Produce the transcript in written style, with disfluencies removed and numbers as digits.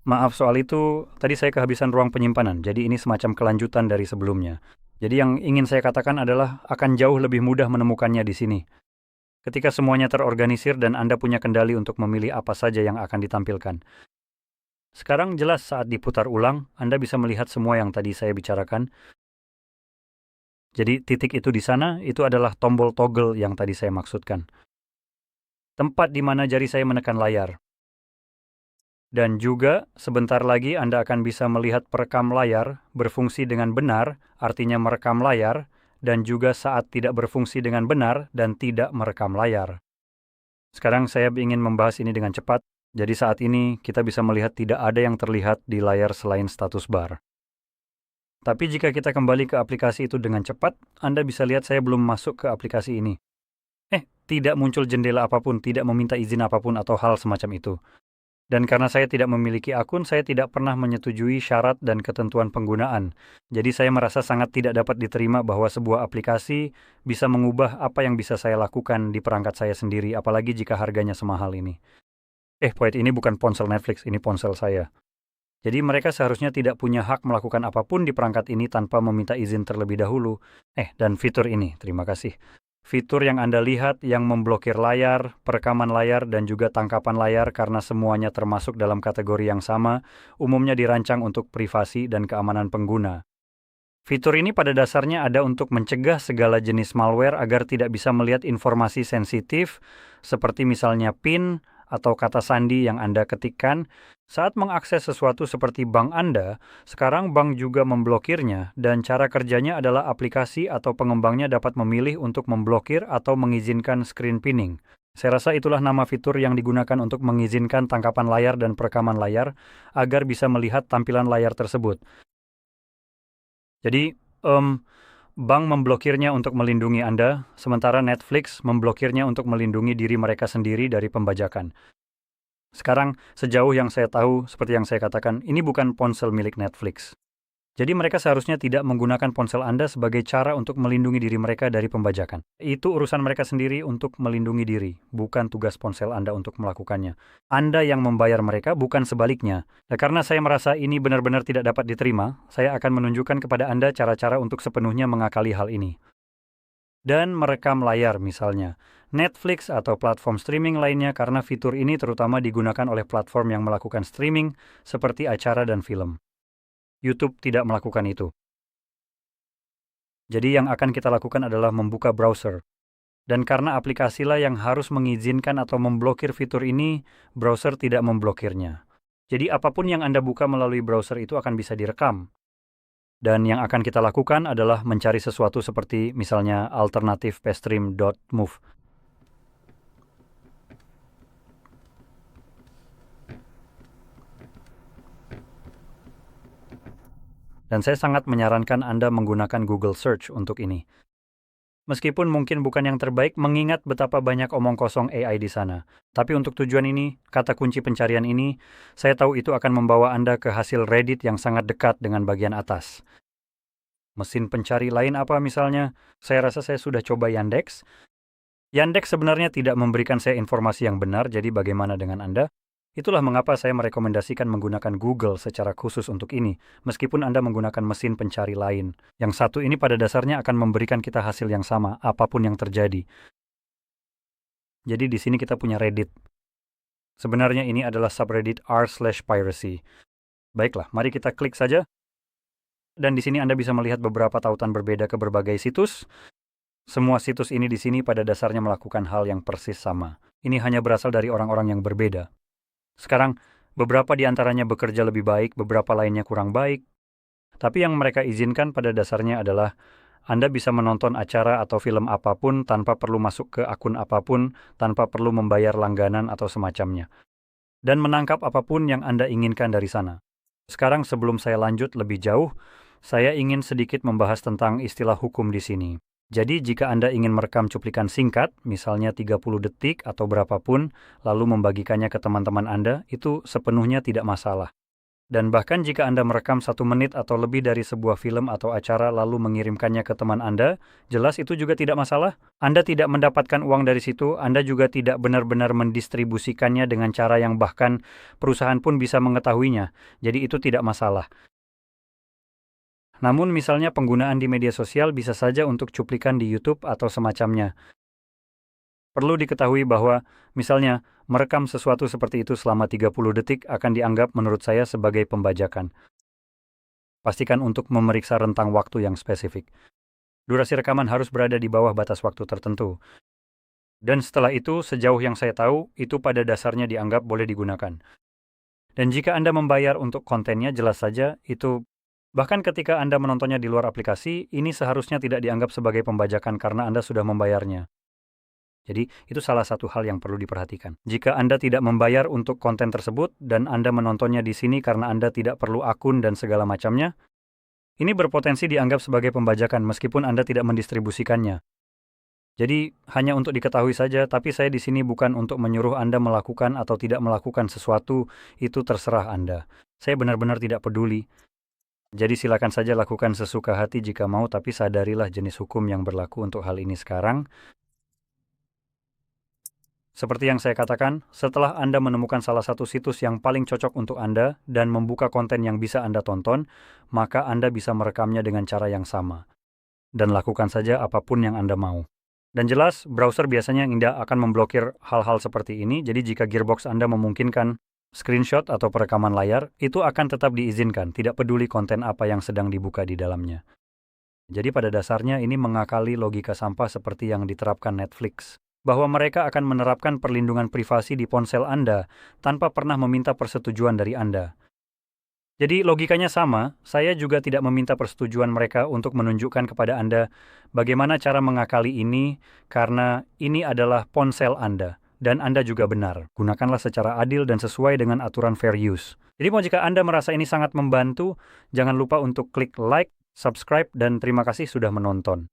Maaf soal itu, tadi saya kehabisan ruang penyimpanan, jadi ini semacam kelanjutan dari sebelumnya. Jadi yang ingin saya katakan adalah akan jauh lebih mudah menemukannya di sini. Ketika semuanya terorganisir dan Anda punya kendali untuk memilih apa saja yang akan ditampilkan. Sekarang jelas saat diputar ulang, Anda bisa melihat semua yang tadi saya bicarakan. Jadi titik itu di sana, itu adalah tombol toggle yang tadi saya maksudkan. Tempat di mana jari saya menekan layar. Dan juga, sebentar lagi Anda akan bisa melihat perekam layar berfungsi dengan benar, artinya merekam layar, dan juga saat tidak berfungsi dengan benar dan tidak merekam layar. Sekarang saya ingin membahas ini dengan cepat, jadi saat ini kita bisa melihat tidak ada yang terlihat di layar selain status bar. Tapi jika kita kembali ke aplikasi itu dengan cepat, Anda bisa lihat saya belum masuk ke aplikasi ini. Tidak muncul jendela apapun, tidak meminta izin apapun atau hal semacam itu. Dan karena saya tidak memiliki akun, saya tidak pernah menyetujui syarat dan ketentuan penggunaan. Jadi saya merasa sangat tidak dapat diterima bahwa sebuah aplikasi bisa mengubah apa yang bisa saya lakukan di perangkat saya sendiri, apalagi jika harganya semahal ini. Wait, ini bukan ponsel Netflix, ini ponsel saya. Jadi mereka seharusnya tidak punya hak melakukan apapun di perangkat ini tanpa meminta izin terlebih dahulu. Dan fitur ini, terima kasih. Fitur yang Anda lihat yang memblokir layar, perekaman layar, dan juga tangkapan layar karena semuanya termasuk dalam kategori yang sama, umumnya dirancang untuk privasi dan keamanan pengguna. Fitur ini pada dasarnya ada untuk mencegah segala jenis malware agar tidak bisa melihat informasi sensitif, seperti misalnya PIN atau kata sandi yang Anda ketikkan. Saat mengakses sesuatu seperti bank Anda, sekarang bank juga memblokirnya, dan cara kerjanya adalah aplikasi atau pengembangnya dapat memilih untuk memblokir atau mengizinkan screen pinning. Saya rasa itulah nama fitur yang digunakan untuk mengizinkan tangkapan layar dan perekaman layar agar bisa melihat tampilan layar tersebut. Jadi, bank memblokirnya untuk melindungi Anda, sementara Netflix memblokirnya untuk melindungi diri mereka sendiri dari pembajakan. Sekarang, sejauh yang saya tahu, seperti yang saya katakan, ini bukan ponsel milik Netflix. Jadi mereka seharusnya tidak menggunakan ponsel Anda sebagai cara untuk melindungi diri mereka dari pembajakan. Itu urusan mereka sendiri untuk melindungi diri, bukan tugas ponsel Anda untuk melakukannya. Anda yang membayar mereka, bukan sebaliknya. Karena saya merasa ini benar-benar tidak dapat diterima, saya akan menunjukkan kepada Anda cara-cara untuk sepenuhnya mengakali hal ini. Dan merekam layar misalnya. Netflix atau platform streaming lainnya karena fitur ini terutama digunakan oleh platform yang melakukan streaming seperti acara dan film. YouTube tidak melakukan itu. Jadi yang akan kita lakukan adalah membuka browser. Dan karena aplikasilah yang harus mengizinkan atau memblokir fitur ini, browser tidak memblokirnya. Jadi apapun yang Anda buka melalui browser itu akan bisa direkam. Dan yang akan kita lakukan adalah mencari sesuatu seperti misalnya alternative-pastream.move. Dan saya sangat menyarankan Anda menggunakan Google Search untuk ini. Meskipun mungkin bukan yang terbaik mengingat betapa banyak omong kosong AI di sana. Tapi untuk tujuan ini, kata kunci pencarian ini, saya tahu itu akan membawa Anda ke hasil Reddit yang sangat dekat dengan bagian atas. Mesin pencari lain apa misalnya? Saya rasa saya sudah coba Yandex. Yandex sebenarnya tidak memberikan saya informasi yang benar, jadi bagaimana dengan Anda? Itulah mengapa saya merekomendasikan menggunakan Google secara khusus untuk ini, meskipun Anda menggunakan mesin pencari lain. Yang satu ini pada dasarnya akan memberikan kita hasil yang sama, apapun yang terjadi. Jadi di sini kita punya Reddit. Sebenarnya ini adalah subreddit r/piracy. Baiklah, mari kita klik saja. Dan di sini Anda bisa melihat beberapa tautan berbeda ke berbagai situs. Semua situs ini di sini pada dasarnya melakukan hal yang persis sama. Ini hanya berasal dari orang-orang yang berbeda. Sekarang, beberapa di antaranya bekerja lebih baik, beberapa lainnya kurang baik. Tapi yang mereka izinkan pada dasarnya adalah Anda bisa menonton acara atau film apapun tanpa perlu masuk ke akun apapun, tanpa perlu membayar langganan atau semacamnya. Dan menangkap apapun yang Anda inginkan dari sana. Sekarang sebelum saya lanjut lebih jauh, saya ingin sedikit membahas tentang istilah hukum di sini. Jadi jika Anda ingin merekam cuplikan singkat, misalnya 30 detik atau berapapun, lalu membagikannya ke teman-teman Anda, itu sepenuhnya tidak masalah. Dan bahkan jika Anda merekam 1 menit atau lebih dari sebuah film atau acara lalu mengirimkannya ke teman Anda, jelas itu juga tidak masalah. Anda tidak mendapatkan uang dari situ, Anda juga tidak benar-benar mendistribusikannya dengan cara yang bahkan perusahaan pun bisa mengetahuinya. Jadi itu tidak masalah. Namun misalnya penggunaan di media sosial bisa saja untuk cuplikan di YouTube atau semacamnya. Perlu diketahui bahwa, misalnya, merekam sesuatu seperti itu selama 30 detik akan dianggap menurut saya sebagai pembajakan. Pastikan untuk memeriksa rentang waktu yang spesifik. Durasi rekaman harus berada di bawah batas waktu tertentu. Dan setelah itu, sejauh yang saya tahu, itu pada dasarnya dianggap boleh digunakan. Dan jika Anda membayar untuk kontennya, jelas saja itu, bahkan ketika Anda menontonnya di luar aplikasi, ini seharusnya tidak dianggap sebagai pembajakan karena Anda sudah membayarnya. Jadi, itu salah satu hal yang perlu diperhatikan. Jika Anda tidak membayar untuk konten tersebut dan Anda menontonnya di sini karena Anda tidak perlu akun dan segala macamnya, ini berpotensi dianggap sebagai pembajakan meskipun Anda tidak mendistribusikannya. Jadi, hanya untuk diketahui saja, tapi saya di sini bukan untuk menyuruh Anda melakukan atau tidak melakukan sesuatu, itu terserah Anda. Saya benar-benar tidak peduli. Jadi silakan saja lakukan sesuka hati jika mau, tapi sadarilah jenis hukum yang berlaku untuk hal ini sekarang. Seperti yang saya katakan, setelah Anda menemukan salah satu situs yang paling cocok untuk Anda dan membuka konten yang bisa Anda tonton, maka Anda bisa merekamnya dengan cara yang sama. Dan lakukan saja apapun yang Anda mau. Dan jelas, browser biasanya tidak akan memblokir hal-hal seperti ini, jadi jika Gearbox Anda memungkinkan screenshot atau perekaman layar, itu akan tetap diizinkan, tidak peduli konten apa yang sedang dibuka di dalamnya. Jadi pada dasarnya ini mengakali logika sampah seperti yang diterapkan Netflix, bahwa mereka akan menerapkan perlindungan privasi di ponsel Anda tanpa pernah meminta persetujuan dari Anda. Jadi logikanya sama, saya juga tidak meminta persetujuan mereka untuk menunjukkan kepada Anda bagaimana cara mengakali ini karena ini adalah ponsel Anda dan Anda juga benar. Gunakanlah secara adil dan sesuai dengan aturan fair use. Jadi jika Anda merasa ini sangat membantu, jangan lupa untuk klik like, subscribe, dan terima kasih sudah menonton.